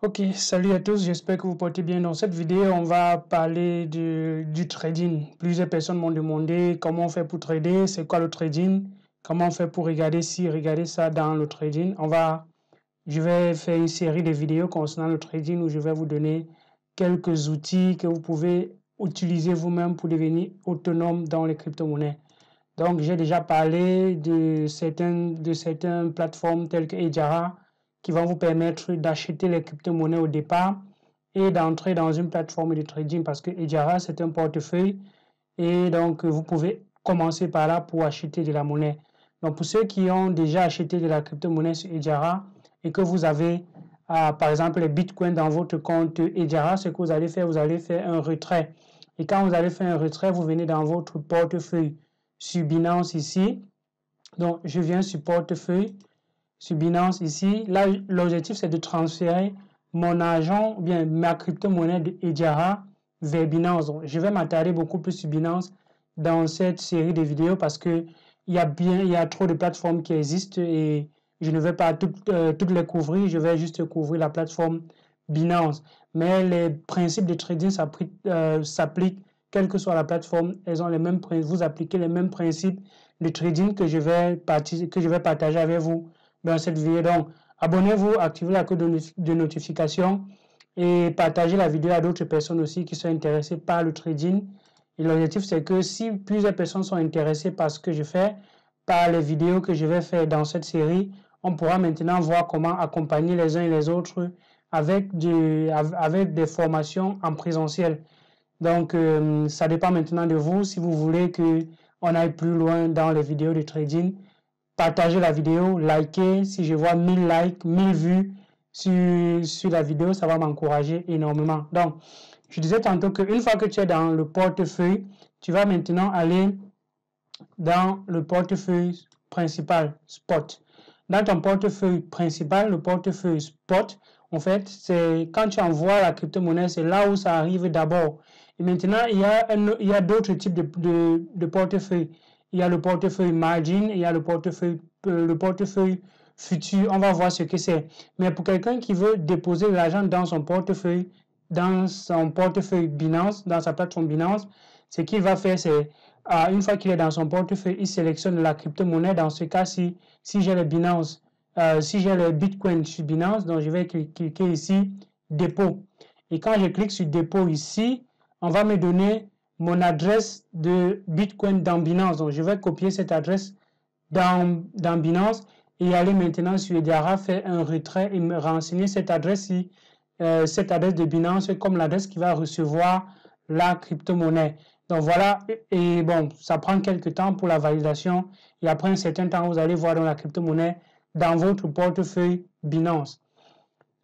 Ok, salut à tous, j'espère que vous portez bien. Dans cette vidéo, on va parler du trading. Plusieurs personnes m'ont demandé comment on fait pour trader, c'est quoi le trading, comment on fait pour regarder regarder ça dans le trading. Je vais faire une série de vidéos concernant le trading où je vais vous donner quelques outils que vous pouvez utiliser vous-même pour devenir autonome dans les crypto-monnaies. Donc, j'ai déjà parlé de certaines plateformes telles que Ejara qui vont vous permettre d'acheter les crypto-monnaies au départ et d'entrer dans une plateforme de trading parce que Ejara, c'est un portefeuille et donc vous pouvez commencer par là pour acheter de la monnaie. Donc, pour ceux qui ont déjà acheté de la crypto-monnaie sur Ejara et que vous avez, par exemple, les bitcoins dans votre compte Ejara, ce que vous allez faire un retrait. Et quand vous allez faire un retrait, vous venez dans votre portefeuille sur Binance ici. Donc, je viens sur portefeuille, sur Binance ici. Là, l'objectif, c'est de transférer mon argent, ou bien ma crypto-monnaie de Ejara vers Binance. Donc, je vais m'attarder beaucoup plus sur Binance dans cette série de vidéos parce que il y a trop de plateformes qui existent et je ne vais pas toutes les couvrir. Je vais juste couvrir la plateforme Binance. Mais les principes de trading s'appliquent quelle que soit la plateforme. Elles ont les mêmes principes. Vous appliquez les mêmes principes de trading que je vais partager avec vous dans cette vidéo. Donc, abonnez-vous, activez la cloche de notification et partagez la vidéo à d'autres personnes aussi qui sont intéressées par le trading. Et l'objectif, c'est que si plusieurs personnes sont intéressées par ce que je fais, par les vidéos que je vais faire dans cette série, on pourra maintenant voir comment accompagner les uns et les autres avec des formations en présentiel. Donc, ça dépend maintenant de vous. Si vous voulez qu'on aille plus loin dans les vidéos de trading, partagez la vidéo, likez. Si je vois 1000 likes, 1000 vues sur la vidéo, ça va m'encourager énormément. Donc, je disais tantôt qu'une fois que tu es dans le portefeuille, tu vas maintenant aller dans le portefeuille principal, Spot. Dans ton portefeuille principal, le portefeuille Spot, en fait, c'est quand tu envoies la crypto-monnaie, c'est là où ça arrive d'abord. Et maintenant, il y a d'autres types de portefeuilles. Il y a le portefeuille margin, il y a le portefeuille futur. On va voir ce que c'est. Mais pour quelqu'un qui veut déposer l'argent dans son portefeuille Binance, dans sa plateforme Binance, ce qu'il va faire, c'est une fois qu'il est dans son portefeuille, il sélectionne la crypto-monnaie. Dans ce cas-ci, si j'ai les Binance, si j'ai le Bitcoin sur Binance, donc je vais cliquer ici, dépôt. Et quand je clique sur dépôt ici, on va me donner mon adresse de Bitcoin dans Binance. Donc, je vais copier cette adresse dans Binance et aller maintenant sur Ejara, faire un retrait et me renseigner cette adresse-ci, cette adresse de Binance comme l'adresse qui va recevoir la crypto-monnaie. Donc voilà, et bon, ça prend quelques temps pour la validation et après un certain temps, vous allez voir dans la crypto-monnaie dans votre portefeuille Binance.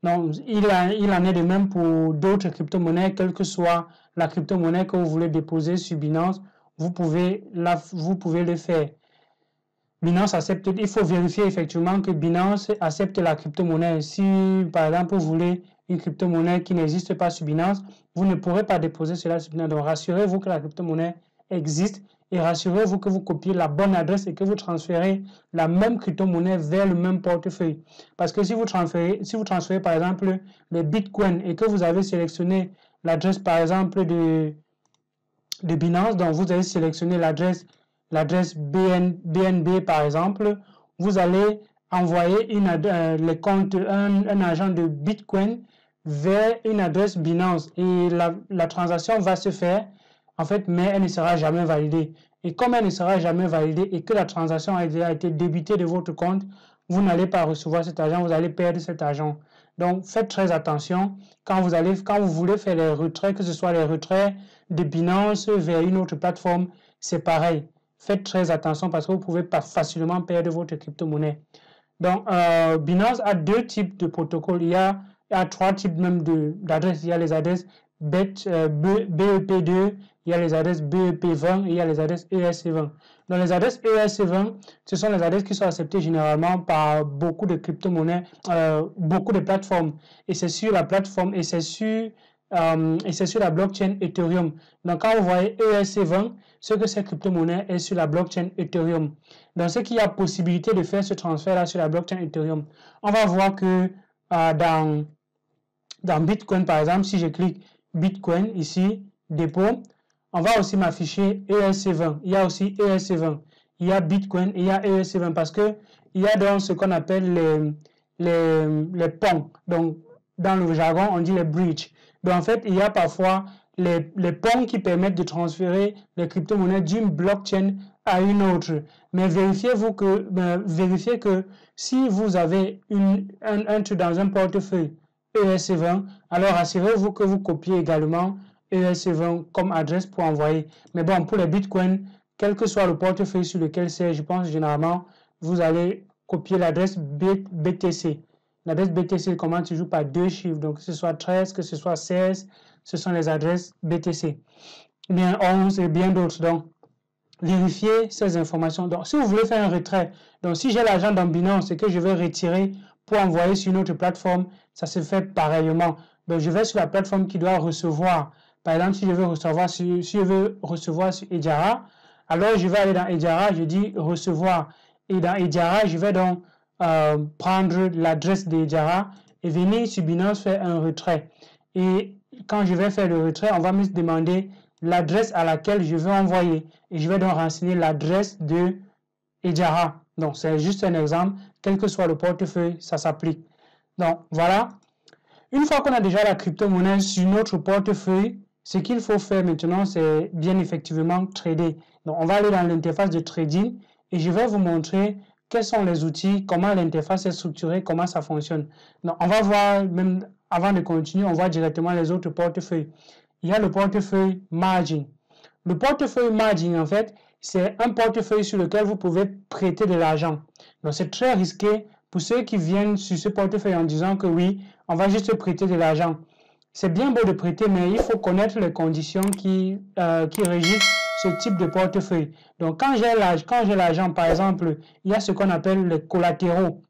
Donc, il en est de même pour d'autres crypto-monnaies, quelle que soit la crypto-monnaie que vous voulez déposer sur Binance, vous pouvez le faire. Binance accepte, il faut vérifier effectivement que Binance accepte la crypto-monnaie. Si, par exemple, vous voulez une crypto-monnaie qui n'existe pas sur Binance, vous ne pourrez pas déposer cela sur Binance. Donc, rassurez-vous que la crypto-monnaie existe et rassurez-vous que vous copiez la bonne adresse et que vous transférez la même crypto-monnaie vers le même portefeuille. Parce que si vous transférez par exemple les bitcoins et que vous avez sélectionné l'adresse par exemple de Binance, donc vous avez sélectionné l'adresse BNB par exemple, vous allez envoyer un agent de Bitcoin vers une adresse Binance et la transaction va se faire en fait, mais elle ne sera jamais validée. Et comme elle ne sera jamais validée et que la transaction a déjà été débitée de votre compte, vous n'allez pas recevoir cet argent, vous allez perdre cet argent. Donc, faites très attention quand vous voulez faire les retraits, que ce soit les retraits de Binance vers une autre plateforme, c'est pareil. Faites très attention parce que vous pouvez pas facilement perdre votre crypto-monnaie. Donc, Binance a deux types de protocoles. Il y a trois types même d'adresses. Il y a les adresses BEP2, il y a les adresses BEP20 et il y a les adresses ERC20. Donc, les adresses ERC20, ce sont les adresses qui sont acceptées généralement par beaucoup de crypto-monnaies, beaucoup de plateformes. Et c'est sur la plateforme et c'est sur la blockchain Ethereum. Donc, quand vous voyez ERC20, ce que cette crypto-monnaie est sur la blockchain Ethereum. Donc, ce qui a possibilité de faire ce transfert-là sur la blockchain Ethereum. On va voir que dans Dans Bitcoin, par exemple, si je clique Bitcoin ici, dépôt, on va aussi m'afficher ERC20. Il y a aussi ERC20. Il y a Bitcoin et il y a ERC20 parce que il y a donc ce qu'on appelle les ponts. Donc, dans le jargon, on dit les bridges. Donc, en fait, il y a parfois les ponts qui permettent de transférer les crypto-monnaies d'une blockchain à une autre. Mais vérifiez que si vous avez un truc dans un portefeuille ERC20, alors assurez-vous que vous copiez également ERC20 comme adresse pour envoyer. Mais bon, pour les bitcoins, quel que soit le portefeuille sur lequel c'est, je pense généralement, vous allez copier l'adresse BTC. L'adresse BTC commence toujours par 2 chiffres. Donc, que ce soit 13, que ce soit 16, ce sont les adresses BTC. Bien 11 et bien d'autres. Donc, vérifiez ces informations. Donc, si vous voulez faire un retrait, donc si j'ai l'argent dans Binance et que je veux retirer pour envoyer sur une autre plateforme, ça se fait pareillement. Donc, je vais sur la plateforme qui doit recevoir. Par exemple, si je veux recevoir sur Hedjara, alors je vais aller dans Hedjara, je dis recevoir. Et dans Hedjara, je vais donc prendre l'adresse d'Hedjara et venir sur Binance faire un retrait. Et quand je vais faire le retrait, on va me demander l'adresse à laquelle je veux envoyer. Et je vais donc renseigner l'adresse de Hedjara. Donc, c'est juste un exemple. Quel que soit le portefeuille, ça s'applique. Donc, voilà. Une fois qu'on a déjà la crypto-monnaie sur notre portefeuille, ce qu'il faut faire maintenant, c'est bien effectivement trader. Donc, on va aller dans l'interface de trading et je vais vous montrer quels sont les outils, comment l'interface est structurée, comment ça fonctionne. Donc, on va voir, même avant de continuer, on voit directement les autres portefeuilles. Il y a le portefeuille margin. Le portefeuille margin, en fait, c'est un portefeuille sur lequel vous pouvez prêter de l'argent. Donc, c'est très risqué pour ceux qui viennent sur ce portefeuille en disant que oui, on va juste prêter de l'argent. C'est bien beau de prêter, mais il faut connaître les conditions qui régissent ce type de portefeuille. Donc, quand j'ai l'argent, par exemple, il y a ce qu'on appelle les collatéraux.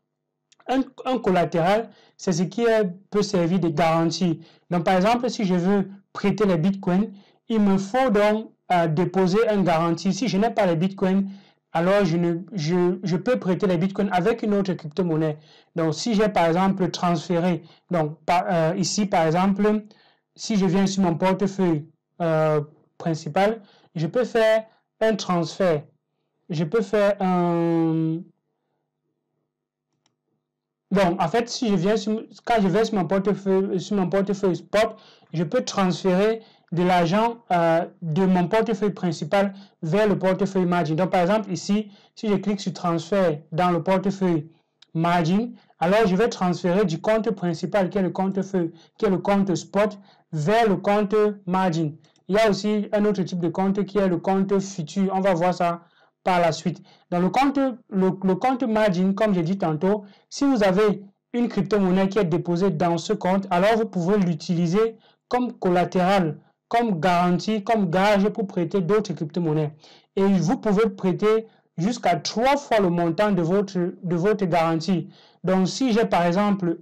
Un collatéral, c'est ce qui peut servir de garantie. Donc, par exemple, si je veux prêter les bitcoins, il me faut donc déposer une garantie. Si je n'ai pas les bitcoins, alors je peux prêter les bitcoins avec une autre crypto-monnaie. Donc, si j'ai par exemple transféré, donc ici par exemple, si je viens sur mon portefeuille principal, je peux faire un transfert. Je peux faire un... Donc, en fait, si je viens quand je vais sur mon portefeuille spot, je peux transférer de l'argent de mon portefeuille principal vers le portefeuille margin. Donc, par exemple, ici, si je clique sur transfert dans le portefeuille margin, alors je vais transférer du compte principal qui est le compte spot vers le compte margin. Il y a aussi un autre type de compte qui est le compte futur. On va voir ça par la suite. Dans le compte margin, comme j'ai dit tantôt, si vous avez une crypto-monnaie qui est déposée dans ce compte, alors vous pouvez l'utiliser comme collatéral, comme garantie, comme gage pour prêter d'autres crypto-monnaies. Et vous pouvez prêter jusqu'à 3 fois le montant de votre garantie. Donc, si j'ai par exemple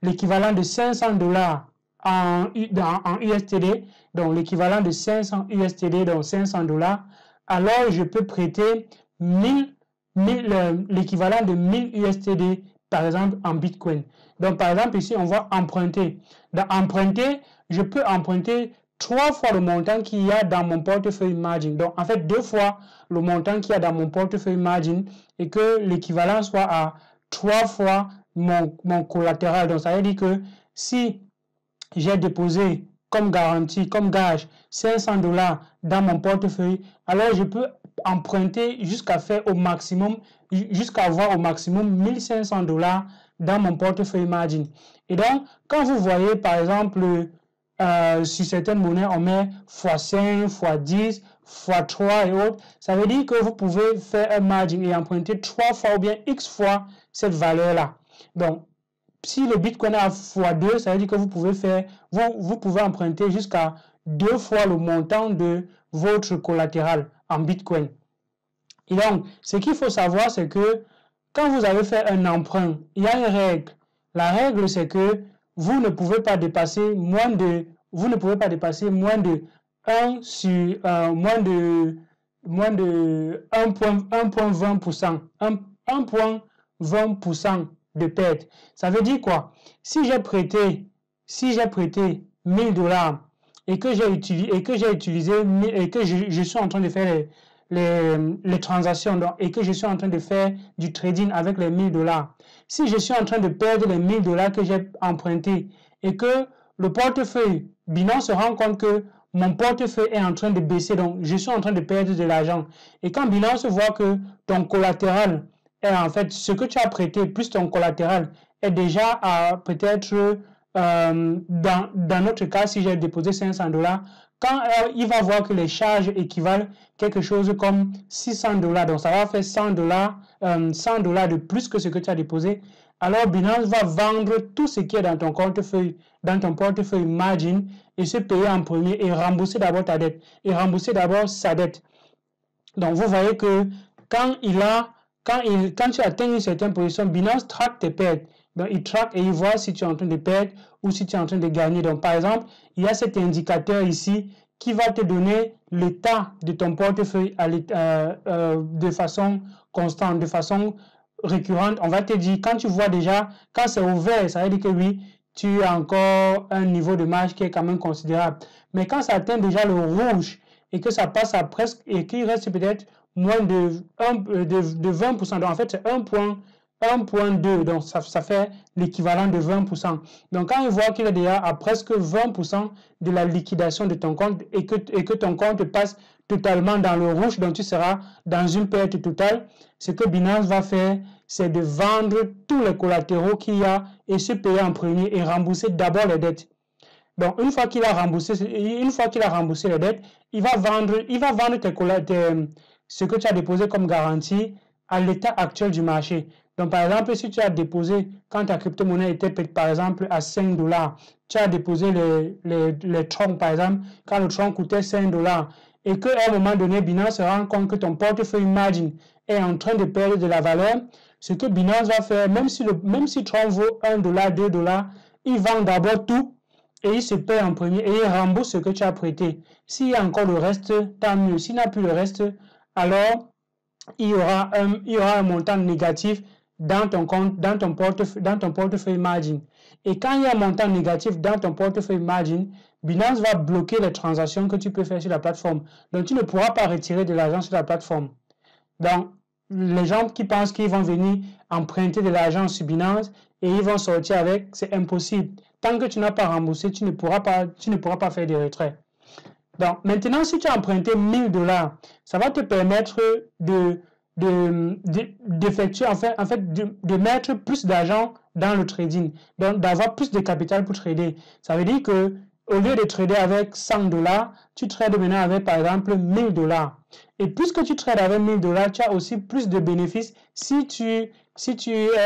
l'équivalent de 500 $, en USTD, donc l'équivalent de 500 USTD, donc 500 $, alors je peux prêter l'équivalent de 1000 USTD, par exemple, en Bitcoin. Donc, par exemple, ici, on va emprunter. Dans emprunter, je peux emprunter 3 fois le montant qu'il y a dans mon portefeuille margin. Donc, en fait, 2 fois le montant qu'il y a dans mon portefeuille margin et que l'équivalent soit à 3 fois mon collatéral. Donc, ça veut dire que si j'ai déposé comme garantie, comme gage, 500 $ dans mon portefeuille, alors je peux emprunter jusqu'à avoir au maximum 1500 $ dans mon portefeuille margin. Et donc, quand vous voyez, par exemple, sur certaines monnaies, on met x5, x10, x3 et autres, ça veut dire que vous pouvez faire un margin et emprunter 3 fois ou bien X fois cette valeur-là. Donc, si le Bitcoin est à x2, ça veut dire que vous pouvez emprunter jusqu'à 2 fois le montant de votre collatéral en Bitcoin. Et donc, ce qu'il faut savoir, c'est que quand vous avez fait un emprunt, il y a une règle. La règle, c'est que vous ne pouvez pas dépasser moins de 1 sur moins de 1,20%. 1,20% de perte. Ça veut dire quoi? Si j'ai prêté 1000 $ et que j'ai utilisé et que je suis en train de faire les transactions et que je suis en train de faire du trading avec les 1000 $, si je suis en train de perdre les 1000 $ que j'ai empruntés et que le portefeuille Binance se rend compte que mon portefeuille est en train de baisser, donc je suis en train de perdre de l'argent. Et quand Binance voit que ton collatéral est en fait ce que tu as prêté plus ton collatéral est déjà à peut-être dans notre cas, si j'ai déposé 500 $, quand il va voir que les charges équivalent quelque chose comme 600 $, donc ça va faire 100 $, 100 $ de plus que ce que tu as déposé, alors Binance va vendre tout ce qui est dans ton portefeuille margin et se payer en premier et rembourser d'abord ta dette et rembourser d'abord sa dette. Donc vous voyez que quand tu atteins une certaine position, Binance traque tes pertes. Donc, il traque et il voit si tu es en train de perdre ou si tu es en train de gagner. Donc, par exemple, il y a cet indicateur ici qui va te donner l'état de ton portefeuille de façon constante, de façon récurrente. On va te dire, quand tu vois déjà, quand c'est au vert, ça veut dire que oui, tu as encore un niveau de marge qui est quand même considérable. Mais quand ça atteint déjà le rouge et que ça passe à presque, et qu'il reste peut-être moins de 20%, donc en fait, c'est 1.2, donc ça fait l'équivalent de 20%. Donc quand il voit qu'il est déjà à presque 20% de la liquidation de ton compte et que ton compte passe totalement dans le rouge, donc tu seras dans une perte totale, ce que Binance va faire, c'est de vendre tous les collatéraux qu'il y a et se payer en premier et rembourser d'abord les dettes. Donc une fois qu'il a remboursé les dettes, il va vendre ce que tu as déposé comme garantie à l'état actuel du marché. Donc, par exemple, si tu as déposé, quand ta crypto-monnaie était, par exemple, à 5 $, tu as déposé les troncs, par exemple, quand le tronc coûtait 5 $, et qu'à un moment donné, Binance se rend compte que ton portefeuille margin est en train de perdre de la valeur, ce que Binance va faire, même si tronc vaut 1 $, 2 $, il vend d'abord tout, et il se paie en premier, et il rembourse ce que tu as prêté. S'il y a encore le reste, tant mieux. S'il n'y a plus le reste, alors il y aura un montant négatif dans ton portefeuille margin. Et quand il y a un montant négatif dans ton portefeuille margin, Binance va bloquer les transactions que tu peux faire sur la plateforme. Donc, tu ne pourras pas retirer de l'argent sur la plateforme. Donc, les gens qui pensent qu'ils vont venir emprunter de l'argent sur Binance et ils vont sortir avec, c'est impossible. Tant que tu n'as pas remboursé, tu ne pourras pas faire des retraits. Donc, maintenant, si tu as emprunté 1000 $, ça va te permettre d'effectuer, de mettre plus d'argent dans le trading, donc d'avoir plus de capital pour trader. Ça veut dire que au lieu de trader avec 100 $, tu trades maintenant avec, par exemple, 1000 $. Et puisque tu trades avec 1000 $, tu as aussi plus de bénéfices si tu es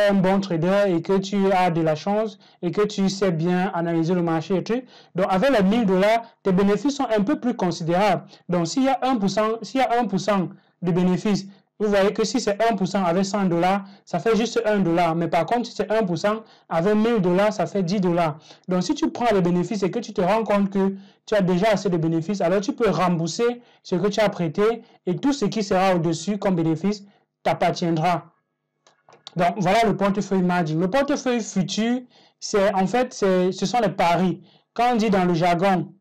un bon trader et que tu as de la chance et que tu sais bien analyser le marché et tout. Donc, avec les 1000 $, tes bénéfices sont un peu plus considérables. Donc, s'il y a 1% de bénéfices, vous voyez que si c'est 1% avec 100 $, ça fait juste 1 $. Mais par contre, si c'est 1% avec 1000 $, ça fait 10 $. Donc, si tu prends les bénéfices et que tu te rends compte que tu as déjà assez de bénéfices, alors tu peux rembourser ce que tu as prêté et tout ce qui sera au-dessus comme bénéfice t'appartiendra. Donc, voilà le portefeuille margin. Le portefeuille futur, ce sont les paris. Quand on dit dans le jargon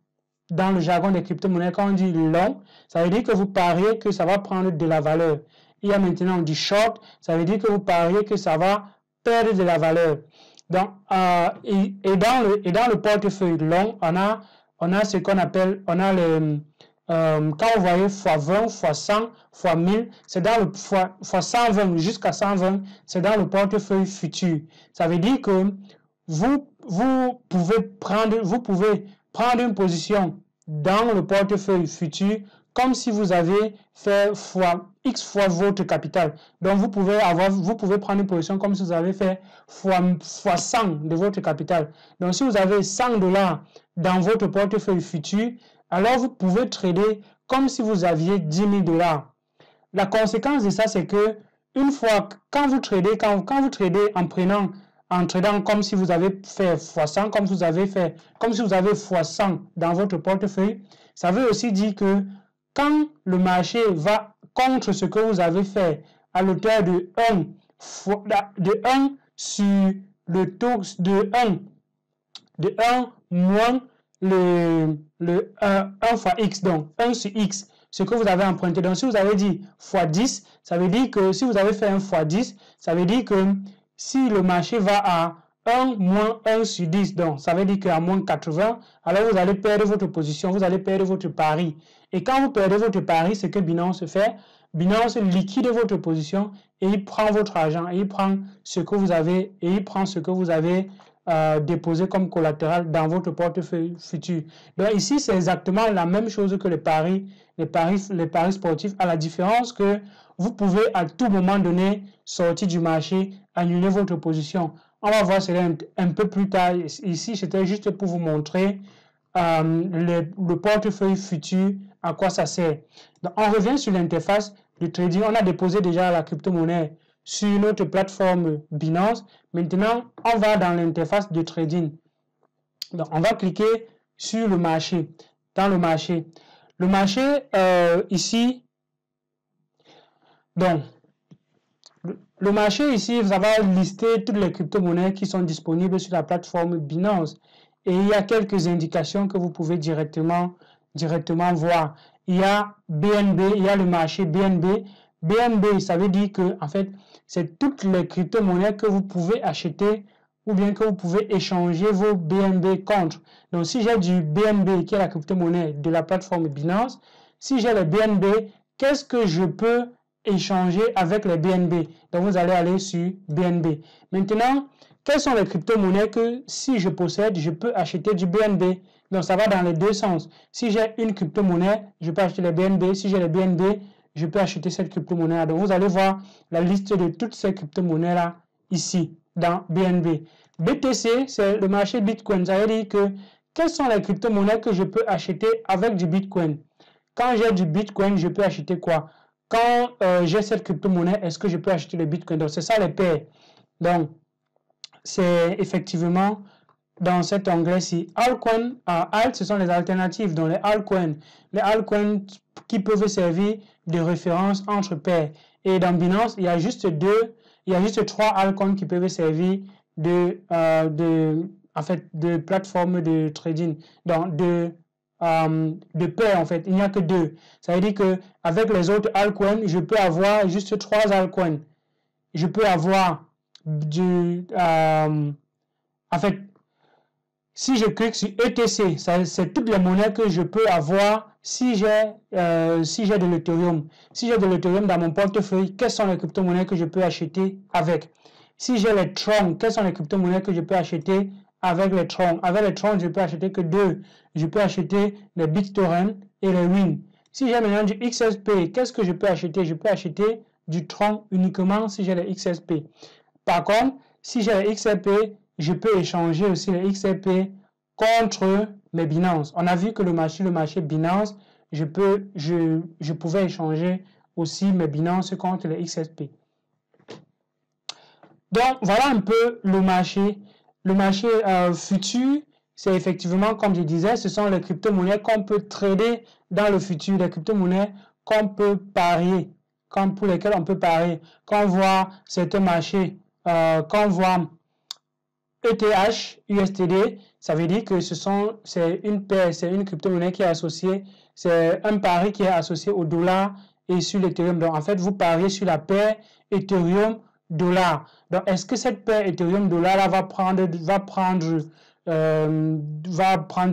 des crypto-monnaies, quand on dit long, ça veut dire que vous pariez que ça va prendre de la valeur. Il y a maintenant du short, ça veut dire que vous pariez que ça va perdre de la valeur. Donc, et dans le portefeuille long, on a ce qu'on appelle, quand vous voyez x20, x100, x1000, c'est dans le x120 jusqu'à 120, c'est dans le portefeuille futur. Ça veut dire que vous pouvez prendre une position dans le portefeuille futur comme si vous avez fait X fois votre capital. Donc, vous pouvez prendre une position comme si vous avez fait fois 100 de votre capital. Donc, si vous avez 100 $ dans votre portefeuille futur, alors vous pouvez trader comme si vous aviez 10 000 $. La conséquence de ça, c'est que une fois, quand vous tradez en tradant comme si vous avez fait x100, comme si vous avez x100 dans votre portefeuille, ça veut aussi dire que quand le marché va contre ce que vous avez fait à l'auteur de 1 sur le taux de 1 moins le 1 fois x, donc 1 sur x, ce que vous avez emprunté. Donc, si vous avez dit fois 10, ça veut dire que si vous avez fait 1 fois 10, ça veut dire que si le marché va à 1 moins 1 sur 10, donc ça veut dire qu'à moins 80, alors vous allez perdre votre position, vous allez perdre votre pari. Et quand vous perdez votre pari, ce que Binance fait, Binance liquide votre position et il prend votre argent, et il prend ce que vous avez, déposé comme collatéral dans votre portefeuille futur. Donc ici, c'est exactement la même chose que les paris sportifs, à la différence que vous pouvez à tout moment donné sortir du marché, annuler votre position. On va voir cela un peu plus tard. Ici, c'était juste pour vous montrer le portefeuille futur, à quoi ça sert. Donc, on revient sur l'interface de trading. On a déposé déjà la crypto-monnaie sur notre plateforme Binance. Maintenant, on va dans l'interface de trading. Donc, on va cliquer sur le marché. Dans le marché. Le marché, ici, donc, le marché ici, vous avez listé toutes les crypto-monnaies qui sont disponibles sur la plateforme Binance. Et il y a quelques indications que vous pouvez directement voir. Il y a BNB, il y a le marché BNB. BNB, ça veut dire que, en fait, c'est toutes les crypto-monnaies que vous pouvez acheter ou bien que vous pouvez échanger vos BNB contre. Donc, si j'ai du BNB, qui est la crypto-monnaie de la plateforme Binance, si j'ai le BNB, qu'est-ce que je peux échanger avec les BNB? Donc, vous allez aller sur BNB. Maintenant, quelles sont les crypto-monnaies que si je possède, je peux acheter du BNB? Donc, ça va dans les deux sens. Si j'ai une crypto-monnaie, je peux acheter les BNB. Si j'ai les BNB, je peux acheter cette crypto-monnaie-là. Donc, vous allez voir la liste de toutes ces crypto-monnaies-là ici, dans BNB. BTC, c'est le marché Bitcoin. Ça veut dire que quelles sont les crypto-monnaies que je peux acheter avec du Bitcoin? Quand j'ai du Bitcoin, je peux acheter quoi? Quand j'ai cette crypto-monnaie, est-ce que je peux acheter le Bitcoin? Donc, c'est ça les paires. Donc, c'est effectivement dans cet onglet-ci. Altcoin, alt, ce sont les alternatives. Donc, les altcoins qui peuvent servir de référence entre pairs. Et dans Binance, il y a juste trois altcoins qui peuvent servir de plateforme de trading. Donc, de paires, en fait. Il n'y a que deux. Ça veut dire que avec les autres altcoins, je peux avoir juste trois altcoins. Je peux avoir si je clique sur ETC, c'est toutes les monnaies que je peux avoir si j'ai de l'Ethereum. Si j'ai de l'Ethereum dans mon portefeuille, quelles sont les crypto-monnaies que je peux acheter avec? Si j'ai les Tron, quelles sont les crypto-monnaies que je peux acheter avec les Tron? Avec les Tron, je peux acheter que deux. Je peux acheter les BitTorrent et les Win. Si j'ai maintenant du XSP, qu'est-ce que je peux acheter? Je peux acheter du Tron uniquement si j'ai les XSP. Par contre, si j'ai les XRP, je peux échanger aussi les XRP contre mes Binance. On a vu que le marché Binance, je pouvais échanger aussi mes Binance contre les XRP. Donc, voilà un peu le marché. Le marché futur, c'est effectivement, comme je disais, ce sont les crypto-monnaies qu'on peut trader dans le futur, les crypto-monnaies qu'on peut parier, pour lesquelles on peut parier. Quand on voit certains marchés, quand on voit ETH, USDT, ça veut dire que c'est une paire, c'est une crypto-monnaie qui est associée, c'est un pari qui est associé au dollar et sur l'Ethereum. Donc, en fait, vous pariez sur la paire Ethereum-dollar. Donc, est-ce que cette paire Ethereum-dollar va prendre de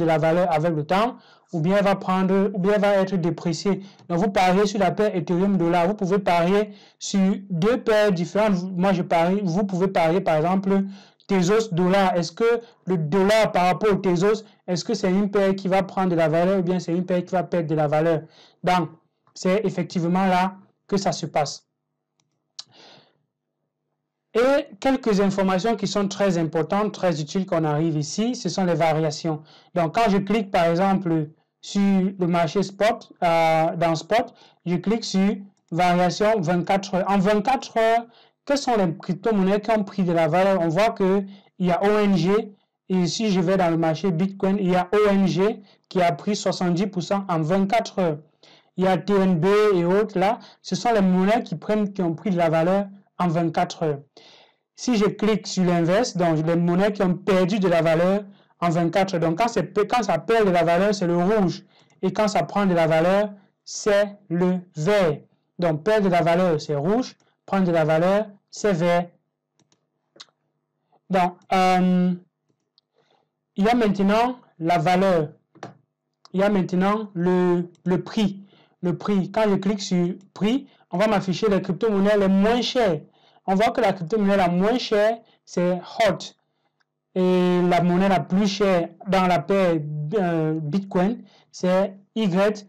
la valeur avec le temps, ou bien va être dépréciée? Donc, vous pariez sur la paire Ethereum-dollar. Vous pouvez parier sur deux paires différentes. Vous pouvez parier, par exemple, Tezos-dollar. Est-ce que le dollar par rapport au Tezos, est-ce que c'est une paire qui va prendre de la valeur, ou bien c'est une paire qui va perdre de la valeur? Donc, c'est effectivement là que ça se passe. Et quelques informations qui sont très importantes, très utiles quand on arrive ici, ce sont les variations. Donc, quand je clique par exemple sur le marché spot, dans spot, je clique sur variation 24 heures. En 24 heures, quelles sont les crypto-monnaies qui ont pris de la valeur? On voit qu'il y a ONG, et si je vais dans le marché Bitcoin, il y a ONG qui a pris 70% en 24 heures. Il y a TNB et autres là, ce sont les monnaies qui ont pris de la valeur en 24 heures. Si je clique sur l'inverse, donc les monnaies qui ont perdu de la valeur en 24 heures. Donc quand ça perd de la valeur, c'est le rouge. Et quand ça prend de la valeur, c'est le vert. Donc perdre de la valeur, c'est rouge. Prendre de la valeur, c'est vert. Donc, il y a maintenant la valeur. Il y a maintenant le prix. Le prix. Quand je clique sur prix, on va m'afficher les crypto-monnaies les moins chères. On voit que la crypto-monnaie la moins chère, c'est HOT. Et la monnaie la plus chère dans la paire Bitcoin, c'est YFI,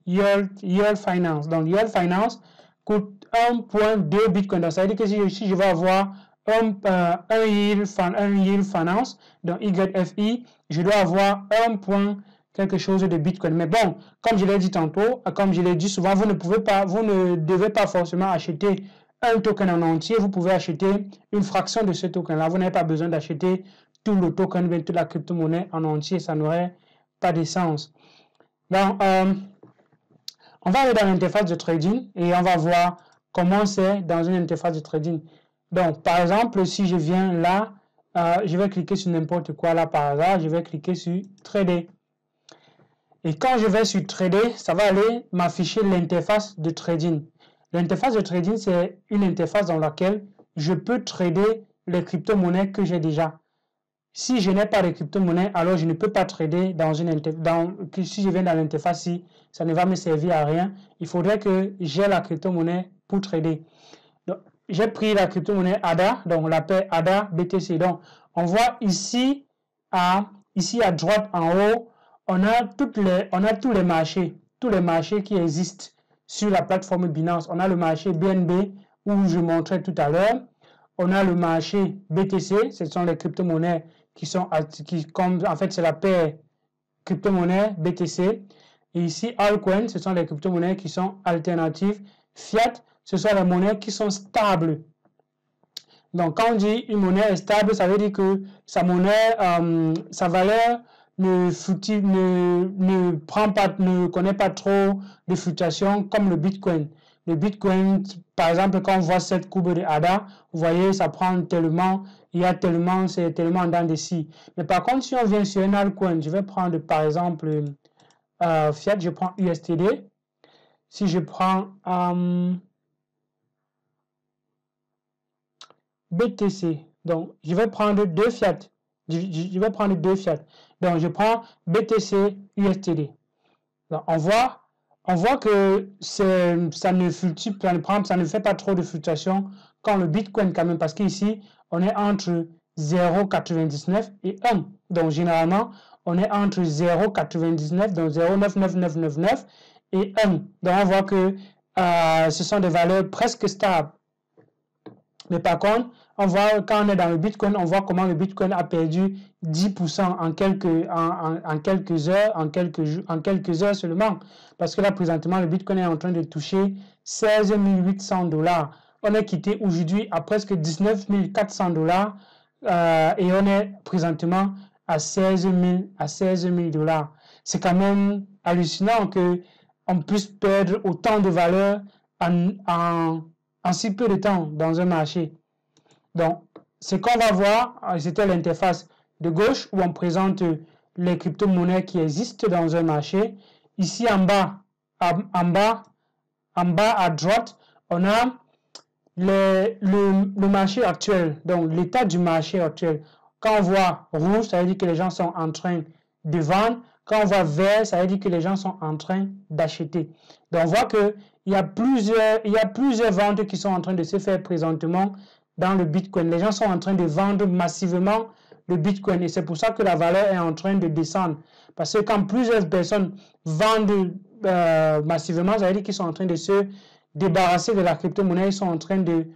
Yield Finance. Donc, Yield Finance coûte 1.2 Bitcoin. Donc, ça veut dire que si je vais avoir un Yield Finance, donc YFI, je dois avoir quelque chose de Bitcoin. Mais bon, comme je l'ai dit tantôt, comme je l'ai dit souvent, vous ne devez pas forcément acheter un token en entier. Vous pouvez acheter une fraction de ce token-là. Vous n'avez pas besoin d'acheter tout le token, toute la crypto-monnaie en entier. Ça n'aurait pas de sens. Donc, on va aller dans l'interface de trading et on va voir comment c'est dans une interface de trading. Donc, par exemple, si je viens là, je vais cliquer sur n'importe quoi là par hasard. Je vais cliquer sur Trader. Et quand je vais sur Trader, ça va aller m'afficher l'interface de trading. L'interface de trading, c'est une interface dans laquelle je peux trader les crypto-monnaies que j'ai déjà. Si je n'ai pas de crypto-monnaies, alors je ne peux pas trader dans une interface. Si je viens dans l'interface, si ça ne va me servir à rien, il faudrait que j'ai la crypto-monnaie pour trader. J'ai pris la crypto-monnaie ADA, donc la paire ADA BTC. Donc, on voit ici à droite en haut, on a tous les marchés qui existent sur la plateforme Binance. On a le marché BNB où je montrais tout à l'heure. On a le marché BTC, ce sont les crypto-monnaies en fait c'est la paire crypto-monnaie BTC. Et ici altcoin, ce sont les crypto-monnaies qui sont alternatives. Fiat, ce sont les monnaies qui sont stables. Donc quand on dit une monnaie est stable, ça veut dire que sa valeur ne connaît pas trop de fluctuations comme le Bitcoin. Le Bitcoin, par exemple, quand on voit cette courbe de ADA, vous voyez, ça prend tellement, c'est tellement en dents de scie. Mais par contre, si on vient sur un altcoin, je vais prendre par exemple Fiat, je prends USTD. Si je prends BTC, donc je vais prendre deux Fiat. Je vais prendre deux Fiat. Donc, je prends BTC USTD. Donc, on voit que ça ne fluctue, ça ne fait pas trop de fluctuations quand le Bitcoin quand même, parce qu'ici, on est entre 0,99 et 1. Donc, généralement, on est entre 0,99, donc 0,99999 et 1. Donc, on voit que ce sont des valeurs presque stables. Mais par contre, on voit quand on est dans le Bitcoin, on voit comment le Bitcoin a perdu 10% en quelques heures seulement. Parce que là, présentement, le Bitcoin est en train de toucher 16 800 $. On est quitté aujourd'hui à presque 19 400 $. Et on est présentement à 16 000 $. C'est quand même hallucinant qu'on puisse perdre autant de valeur en si peu de temps dans un marché. Donc, ce qu'on va voir, c'était l'interface de gauche où on présente les crypto-monnaies qui existent dans un marché. Ici en bas à droite, on a le marché actuel, donc l'état du marché actuel. Quand on voit rouge, ça veut dire que les gens sont en train de vendre. Quand on voit vert, ça veut dire que les gens sont en train d'acheter. Donc on voit qu'il y a plusieurs ventes qui sont en train de se faire présentement dans le Bitcoin. Les gens sont en train de vendre massivement le Bitcoin et c'est pour ça que la valeur est en train de descendre. Parce que quand plusieurs personnes vendent massivement, ça veut dire qu'ils sont en train de se débarrasser de la crypto-monnaie, ils sont en train de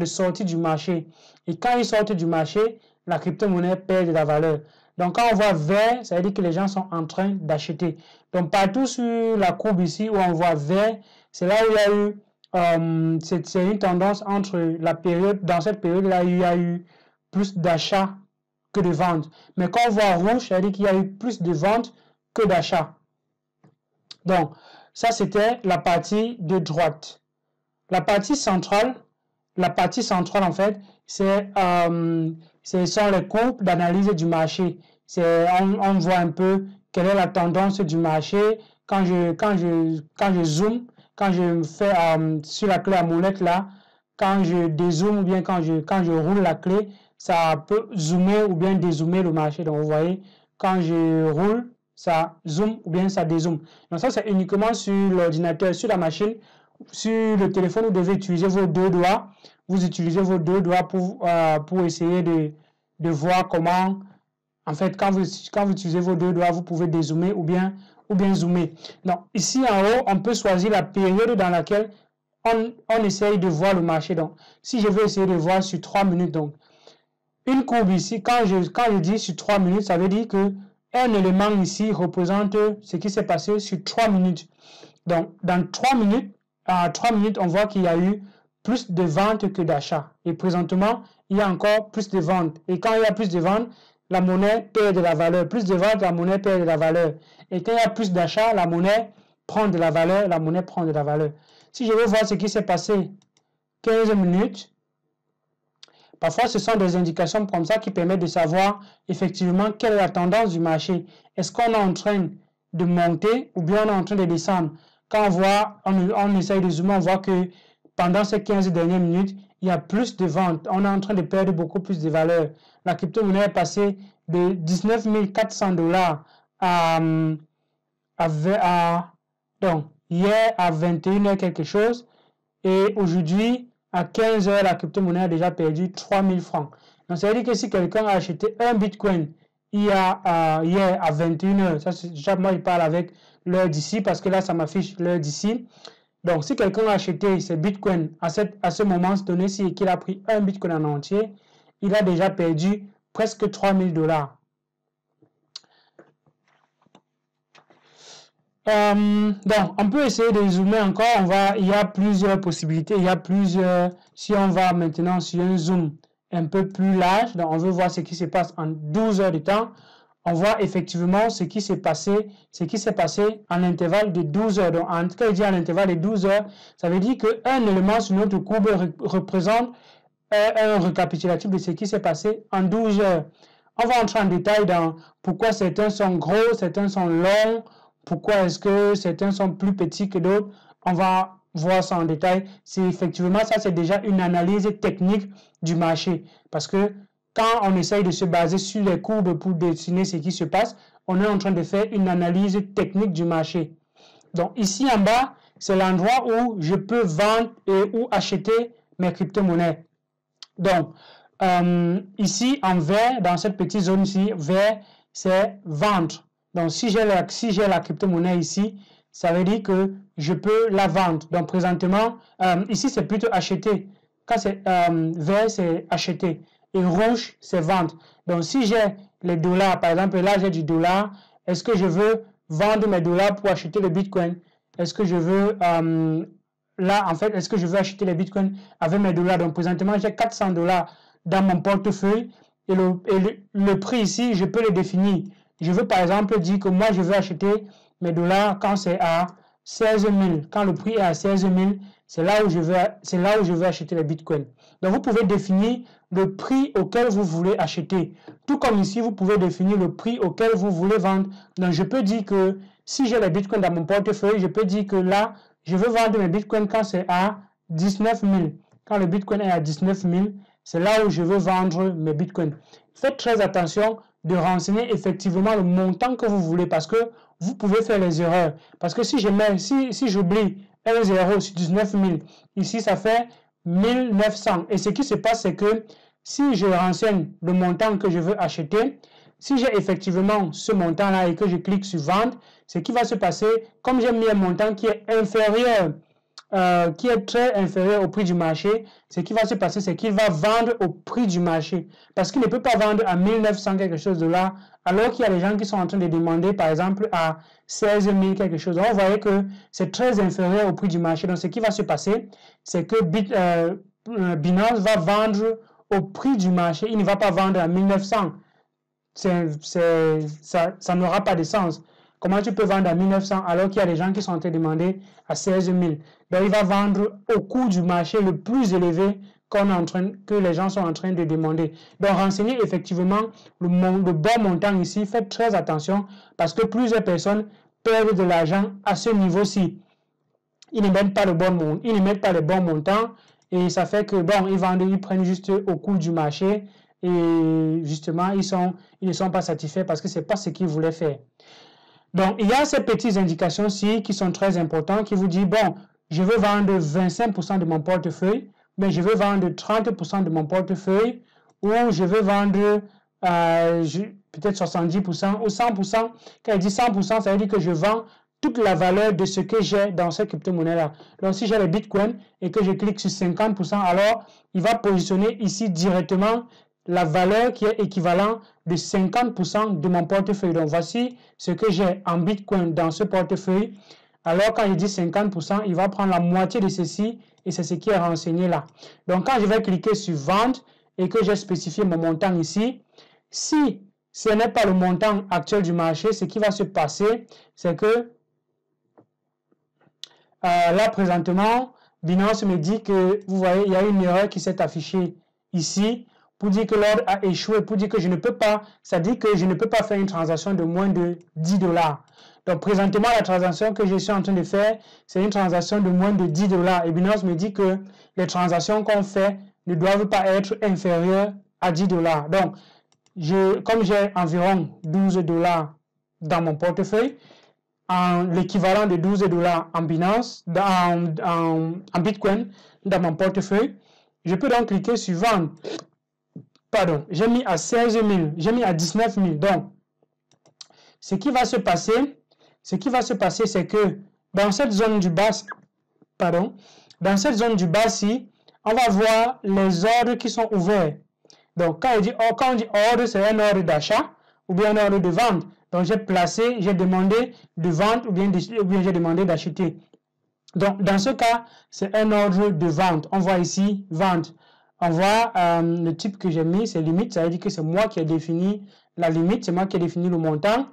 sortir du marché. Et quand ils sortent du marché, la crypto-monnaie perd de la valeur. Donc quand on voit vert, ça veut dire que les gens sont en train d'acheter. Donc partout sur la courbe ici où on voit vert, c'est là où il y a eu, c'est une tendance entre la période, dans cette période-là, il y a eu plus d'achats que de ventes. Mais quand on voit rouge, ça veut dire qu'il y a eu plus de ventes que d'achats. Donc, ça c'était la partie de droite. La partie centrale, la partie centrale, en fait, ce sont les courbes d'analyse du marché. On voit un peu quelle est la tendance du marché. Quand je zoome, quand je fais sur la clé à molette là, quand je dézoome ou bien quand je roule la clé, ça peut zoomer ou bien dézoomer le marché. Donc, vous voyez, quand je roule, ça zoome ou bien ça dézoome. Donc, ça, c'est uniquement sur l'ordinateur, sur la machine. Sur le téléphone, vous devez utiliser vos deux doigts. Vous utilisez vos deux doigts pour essayer de voir comment, en fait, quand vous utilisez vos deux doigts, vous pouvez dézoomer ou bien zoomer. Donc, ici en haut, on peut choisir la période dans laquelle on essaye de voir le marché. Donc, si je veux essayer de voir sur 3 minutes, donc, une courbe ici, quand je dis sur 3 minutes, ça veut dire que un élément ici représente ce qui s'est passé sur 3 minutes. Donc, dans 3 minutes, on voit qu'il y a eu plus de ventes que d'achats. Et présentement, il y a encore plus de ventes. Et quand il y a plus de ventes, la monnaie perd de la valeur. Plus de ventes, la monnaie perd de la valeur. Et quand il y a plus d'achats, la monnaie prend de la valeur. La monnaie prend de la valeur. Si je veux voir ce qui s'est passé 15 minutes, parfois ce sont des indications comme ça qui permettent de savoir effectivement quelle est la tendance du marché. Est-ce qu'on est en train de monter ou bien on est en train de descendre? Quand on essaye de zoomer, on voit que pendant ces 15 dernières minutes, il y a plus de ventes. On est en train de perdre beaucoup plus de valeur. La crypto-monnaie est passée de 19 400 $ donc, hier à 21h quelque chose. Et aujourd'hui, à 15h, la crypto-monnaie a déjà perdu 3000 francs. Donc, ça veut dire que si quelqu'un a acheté un Bitcoin hier à 21h, ça, déjà, moi, je parle avec l'heure d'ici parce que là, ça m'affiche l'heure d'ici. Donc, si quelqu'un a acheté ses bitcoins à ce moment donné, si qu'il a pris un bitcoin en entier, il a déjà perdu presque 3000 $. Donc, on peut essayer de zoomer encore. Il y a plusieurs possibilités. Si on va maintenant sur un zoom un peu plus large, donc on veut voir ce qui se passe en 12 heures de temps. On voit effectivement ce qui s'est passé en intervalle de 12 heures. Donc, en tout cas, il dit en intervalle de 12 heures, ça veut dire qu'un élément sur notre courbe représente un récapitulatif de ce qui s'est passé en 12 heures. On va entrer en détail dans pourquoi certains sont gros, certains sont longs, pourquoi est-ce que certains sont plus petits que d'autres. On va voir ça en détail. C'est effectivement ça, c'est déjà une analyse technique du marché. Parce que quand on essaye de se baser sur les courbes pour dessiner ce qui se passe, on est en train de faire une analyse technique du marché. Donc ici en bas, c'est l'endroit où je peux vendre ou acheter mes crypto-monnaies. Donc ici en vert, dans cette petite zone ici, vert, c'est vendre. Donc si j'ai la crypto-monnaie ici, ça veut dire que je peux la vendre. Donc présentement, ici c'est plutôt acheter. Quand c'est vert, c'est acheter. Et rouge, c'est vendre. Donc, si j'ai les dollars, par exemple, là, j'ai du dollar, est-ce que je veux vendre mes dollars pour acheter le Bitcoin? Est-ce que je veux, est-ce que je veux acheter les Bitcoins avec mes dollars? Donc, présentement, j'ai 400 $ dans mon portefeuille et le prix ici, je peux le définir. Je veux, par exemple, dire que moi, je veux acheter mes dollars quand c'est à 16 000. Quand le prix est à 16 000, c'est là où je veux acheter les Bitcoins. Donc, vous pouvez définir le prix auquel vous voulez acheter. Tout comme ici, vous pouvez définir le prix auquel vous voulez vendre. Donc, je peux dire que si j'ai les Bitcoins dans mon portefeuille, je peux dire que là, je veux vendre mes Bitcoins quand c'est à 19 000. Quand le Bitcoin est à 19 000, c'est là où je veux vendre mes Bitcoins. Faites très attention de renseigner effectivement le montant que vous voulez parce que vous pouvez faire les erreurs. Parce que si j'oublie 1,0 sur 19 000, ici, ça fait 1900. Et ce qui se passe, c'est que si je renseigne le montant que je veux acheter, si j'ai effectivement ce montant-là et que je clique sur vendre, ce qui va se passer, comme j'ai mis un montant qui est inférieur, qui est très inférieur au prix du marché, ce qui va se passer, c'est qu'il va vendre au prix du marché. Parce qu'il ne peut pas vendre à 1900 quelque chose de là, alors qu'il y a des gens qui sont en train de demander, par exemple, à 16 000 quelque chose. Donc, vous voyez que c'est très inférieur au prix du marché. Donc, ce qui va se passer, c'est que Binance va vendre au prix du marché. Il ne va pas vendre à 1900. Ça n'aura pas de sens. Comment tu peux vendre à 1900 alors qu'il y a des gens qui sont en train de demander à 16 000? Donc, il va vendre au coût du marché le plus élevé que les gens sont en train de demander. Donc, renseignez effectivement le bon montant ici. Faites très attention parce que plusieurs personnes perdent de l'argent à ce niveau-ci. Ils ne mettent pas le bon montant, ils ne mettent pas le bon montant et ça fait que, bon, ils prennent juste au cours du marché et justement, ils ne sont pas satisfaits parce que ce n'est pas ce qu'ils voulaient faire. Donc, il y a ces petites indications-ci qui sont très importantes qui vous disent, bon, je veux vendre 25% de mon portefeuille, mais je veux vendre 30% de mon portefeuille ou je veux vendre peut-être 70% ou 100%. Quand il dit 100%, ça veut dire que je vends toute la valeur de ce que j'ai dans cette crypto-monnaie-là. Donc, si j'ai le Bitcoin et que je clique sur 50%, alors il va positionner ici directement la valeur qui est équivalent de 50% de mon portefeuille. Donc, voici ce que j'ai en Bitcoin dans ce portefeuille. Alors, quand il dit 50%, il va prendre la moitié de ceci et c'est ce qui est renseigné là. Donc, quand je vais cliquer sur vente et que j'ai spécifié mon montant ici, si ce n'est pas le montant actuel du marché, ce qui va se passer, c'est que là, présentement, Binance me dit que, vous voyez, il y a une erreur qui s'est affichée ici pour dire que l'ordre a échoué, pour dire que je ne peux pas, ça dit que je ne peux pas faire une transaction de moins de 10 $. Donc, présentement, la transaction que je suis en train de faire, c'est une transaction de moins de 10 $. Et Binance me dit que les transactions qu'on fait ne doivent pas être inférieures à 10 $. Donc, comme j'ai environ 12 $ dans mon portefeuille, en l'équivalent de 12 $ en Binance, en Bitcoin, dans mon portefeuille, je peux donc cliquer sur vendre. Pardon, j'ai mis à 16 000, j'ai mis à 19 000. Donc, ce qui va se passer, c'est que dans cette zone du bas, ci, on va voir les ordres qui sont ouverts. Donc, quand on dit ordre, c'est un ordre d'achat ou bien un ordre de vente. Donc, j'ai demandé de vendre ou bien j'ai demandé d'acheter. Donc, dans ce cas, c'est un ordre de vente. On voit ici, vente. On voit le type que j'ai mis, c'est limite. Ça veut dire que c'est moi qui ai défini la limite, c'est moi qui ai défini le montant.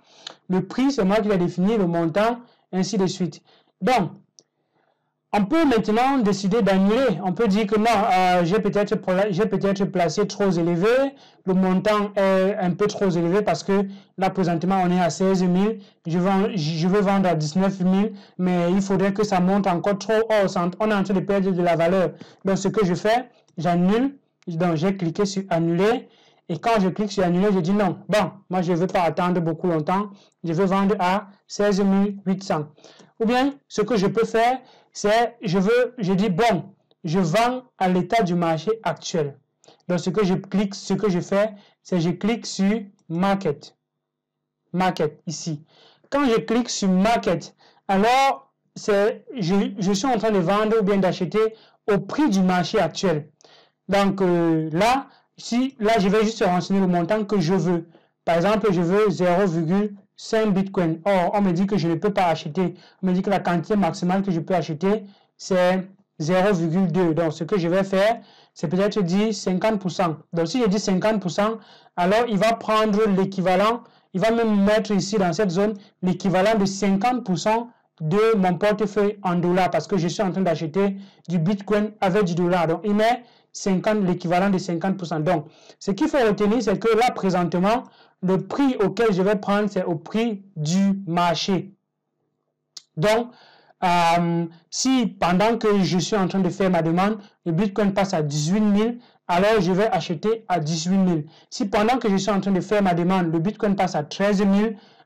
Le prix, c'est moi qui ai défini le montant, ainsi de suite. Donc, on peut maintenant décider d'annuler. On peut dire que non, j'ai peut-être placé trop élevé. Le montant est un peu trop élevé parce que là, présentement, on est à 16 000. Je veux vendre à 19 000, mais il faudrait que ça monte encore trop. Oh, on est en train de perdre de la valeur. Donc, ce que je fais, j'annule. Donc, j'ai cliqué sur annuler. Et quand je clique sur annuler, je dis non. Bon, moi, je ne veux pas attendre beaucoup longtemps. Je veux vendre à 16 800. Ou bien, ce que je peux faire, c'est, je dis, bon, je vends à l'état du marché actuel. Donc, ce que je fais, c'est je clique sur Market. Market, ici. Quand je clique sur Market, alors, je suis en train de vendre ou bien d'acheter au prix du marché actuel. Donc, là, je vais juste renseigner le montant que je veux. Par exemple, je veux 0,5 Bitcoin. Or, on me dit que je ne peux pas acheter. On me dit que la quantité maximale que je peux acheter, c'est 0,2. Donc, ce que je vais faire, c'est peut-être dire 50%. Donc, si je dis 50%, alors il va prendre l'équivalent, il va même mettre ici dans cette zone l'équivalent de 50% de mon portefeuille en dollars parce que je suis en train d'acheter du Bitcoin avec du dollar. Donc, il met l'équivalent de 50%. Donc, ce qu'il faut retenir, c'est que là, présentement, le prix auquel je vais prendre, c'est au prix du marché. Donc, si pendant que je suis en train de faire ma demande, le Bitcoin passe à 18 000, alors je vais acheter à 18 000. Si pendant que je suis en train de faire ma demande, le Bitcoin passe à 13 000,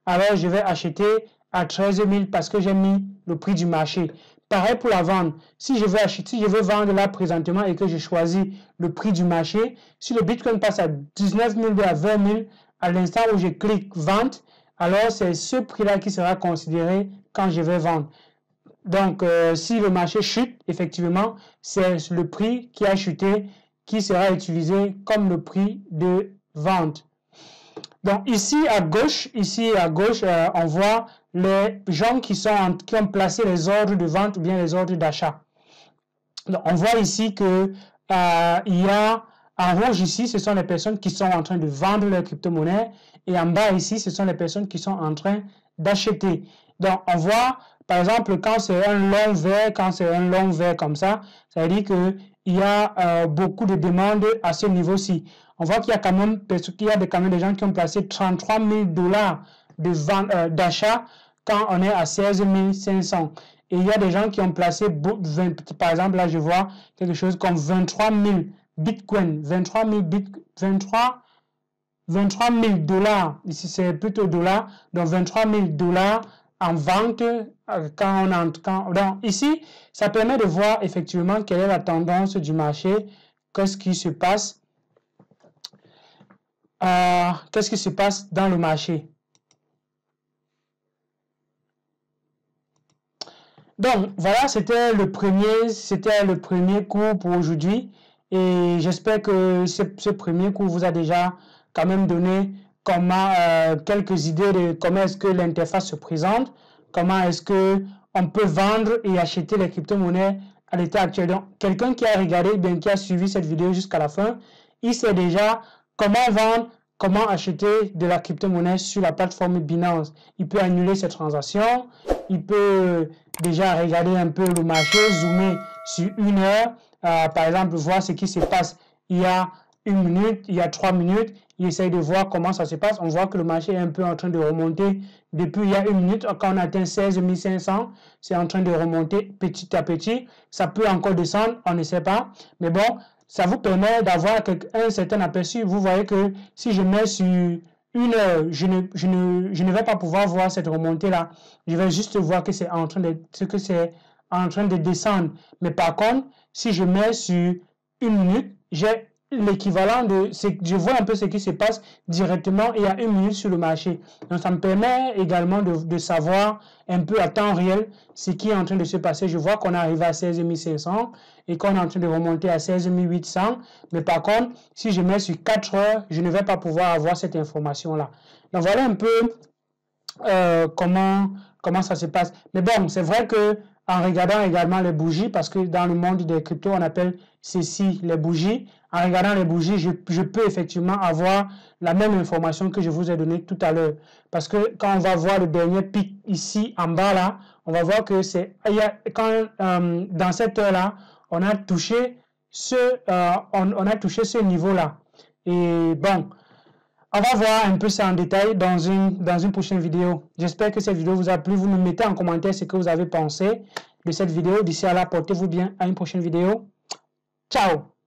alors je vais acheter à 13 000 parce que j'ai mis le prix du marché. Pareil pour la vente. Si je veux vendre là présentement et que je choisis le prix du marché, si le Bitcoin passe à 19 000 à 20 000, à l'instant où je clique vente, alors c'est ce prix-là qui sera considéré quand je vais vendre. Donc, si le marché chute, effectivement, c'est le prix qui a chuté qui sera utilisé comme le prix de vente. Donc, ici à gauche, on voit les gens qui ont placé les ordres de vente ou bien les ordres d'achat. Donc, on voit ici que il y a en rouge ici, ce sont les personnes qui sont en train de vendre leur crypto-monnaie et en bas ici, ce sont les personnes qui sont en train d'acheter. Donc, on voit, par exemple, quand c'est un long vert comme ça, ça veut dire que il y a beaucoup de demandes à ce niveau-ci. On voit qu'il y a quand même, quand même des gens qui ont placé 33 000 $ d'achat quand on est à 16 500. Et il y a des gens qui ont placé, par exemple, là je vois quelque chose comme 23 000 bitcoins, 23 000 $, ici c'est plutôt dollars, donc 23 000 $ en vente donc ici, ça permet de voir effectivement quelle est la tendance du marché, qu'est-ce qui se passe, dans le marché. Donc voilà, c'était le premier cours pour aujourd'hui et j'espère que ce premier cours vous a déjà quand même donné quelques idées de comment est-ce que l'interface se présente, comment est-ce que on peut vendre et acheter les crypto-monnaies à l'état actuel. Donc quelqu'un qui a regardé, bien qui a suivi cette vidéo jusqu'à la fin, il sait déjà comment vendre, comment acheter de la crypto-monnaie sur la plateforme Binance. Il peut annuler ses transactions, il peut déjà regarder un peu le marché, zoomer sur 1 heure, par exemple, voir ce qui se passe il y a 1 minute, il y a 3 minutes, il essaye de voir comment ça se passe. On voit que le marché est un peu en train de remonter depuis il y a 1 minute. Quand on atteint 16 500, c'est en train de remonter petit à petit. Ça peut encore descendre, on ne sait pas. Mais bon, ça vous permet d'avoir un certain aperçu. Vous voyez que si je mets sur 1 heure, je ne vais pas pouvoir voir cette remontée-là. Je vais juste voir que c'est en train de descendre. Mais par contre, si je mets sur 1 minute, j'ai l'équivalent je vois un peu ce qui se passe directement il y a 1 minute sur le marché. Donc ça me permet également de savoir un peu à temps réel ce qui est en train de se passer. Je vois qu'on est arrivé à 16 500 et qu'on est en train de remonter à 16 800. Mais par contre, si je mets sur 4 heures, je ne vais pas pouvoir avoir cette information-là. Donc voilà un peu comment ça se passe. Mais bon, c'est vrai que en regardant également les bougies, parce que dans le monde des cryptos, on appelle ceci les bougies. En regardant les bougies, je peux effectivement avoir la même information que je vous ai donnée tout à l'heure. Parce que quand on va voir le dernier pic ici en bas là, on va voir que dans cette heure-là, on a touché ce niveau-là. Et bon, on va voir un peu ça en détail dans une prochaine vidéo. J'espère que cette vidéo vous a plu. Vous me mettez en commentaire ce que vous avez pensé de cette vidéo. D'ici là, portez-vous bien. À une prochaine vidéo. Ciao!